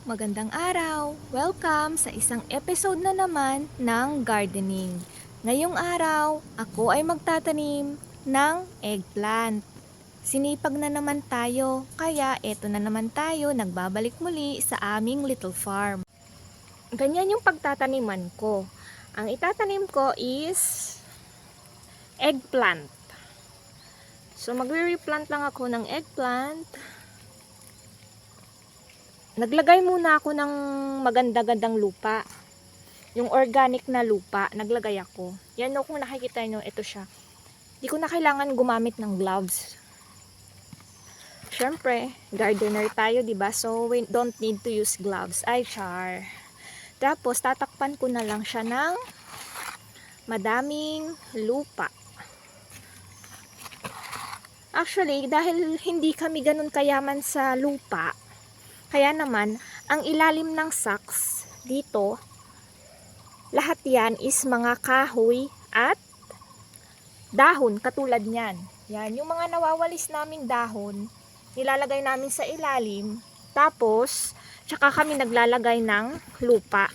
magandang araw! Welcome sa isang episode na naman ng gardening. Ngayong araw, ako ay magtatanim ng eggplant. Sinipag na naman tayo, kaya eto na naman tayo nagbabalik muli sa aming little farm. Ganyan yung pagtataniman ko. Ang itatanim ko is eggplant. So magre-replant lang ako ng eggplant. Naglagay muna ako ng maganda-gandang lupa. Yung organic na lupa, naglagay ako. Yan o, kung nakikita nyo, ito siya. Di ko na kailangan gumamit ng gloves. Siyempre, gardener tayo, diba? So, we don't need to use gloves. Ay, char. Tapos, tatakpan ko na lang siya ng madaming lupa. Actually, dahil hindi kami ganun kayaman sa lupa, kaya naman, ang ilalim ng sacks dito, lahat yan is mga kahoy at dahon katulad niyan. Yan, yung mga nawawalis naming dahon, nilalagay namin sa ilalim, tapos, tsaka kami naglalagay ng lupa.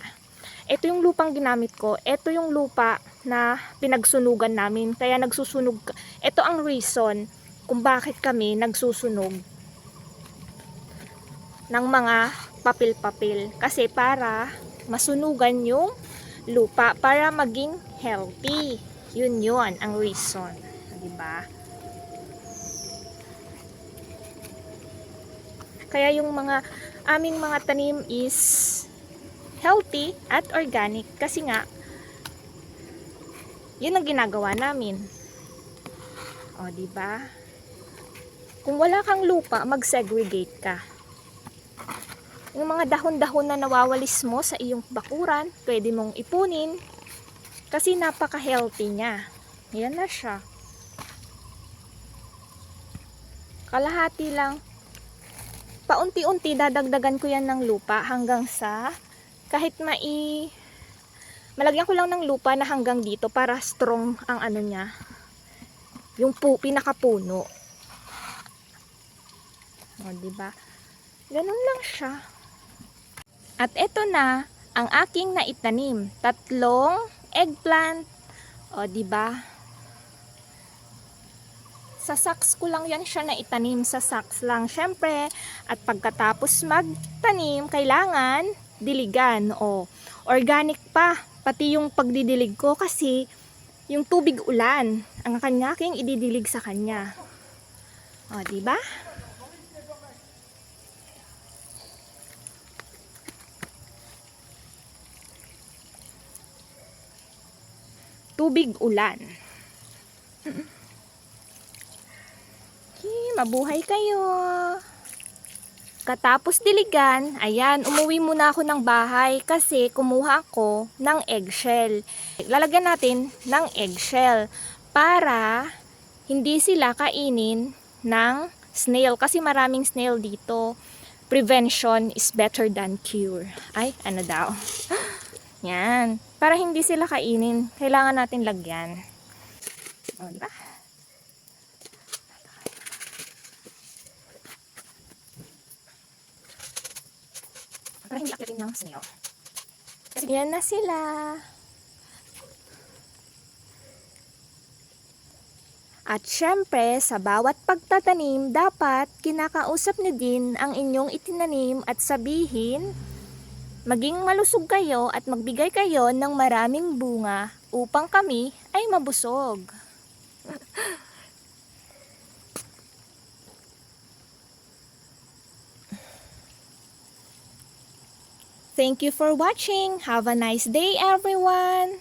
Ito yung lupang ginamit ko, ito yung lupa na pinagsunugan namin, kaya nagsusunog. Ito ang reason kung bakit kami nagsusunog ng mga papel-papel, kasi para masunugan yung lupa para maging healthy. Yun ang reason, diba? Kaya yung aming mga tanim is healthy at organic kasi nga yun ang ginagawa namin. O, diba? Kung wala kang lupa, mag-segregate ka. Yung mga dahon-dahon na nawawalis mo sa iyong bakuran, pwede mong ipunin kasi napaka-healthy niya. Yan na siya. Kalahati lang. Paunti-unti dadagdagan ko yan ng lupa hanggang sa kahit malagyan ko lang ng lupa na hanggang dito para strong ang ano niya. Yung pinakapuno. O, diba? Ganun lang siya. At ito na ang aking naitanim. 3 eggplant. O, diba? Sa sacks ko lang yan siya naitanim. Sa sacks lang. Syempre, at pagkatapos magtanim, kailangan diligan. O, organic pa. Pati yung pagdidilig ko kasi yung tubig ulan ang aking ididilig sa kanya. O, diba? Tubig ulan. Okay, mabuhay kayo. Katapos diligan, ayan, umuwi muna ako ng bahay kasi kumuha ako ng eggshell. Lalagyan natin ng eggshell para hindi sila kainin ng snail kasi maraming snail dito. Prevention is better than cure. Ay, ano daw? Yan. Para hindi sila kainin, kailangan natin lagyan. O, diba? Para hindi akitin ng snail. Kasi yan na sila. At syempre, sa bawat pagtatanim, dapat kinakausap niyo din ang inyong itinanim at sabihin, maging malusog kayo at magbigay kayo ng maraming bunga upang kami ay mabusog. Thank you for watching. Have a nice day, everyone!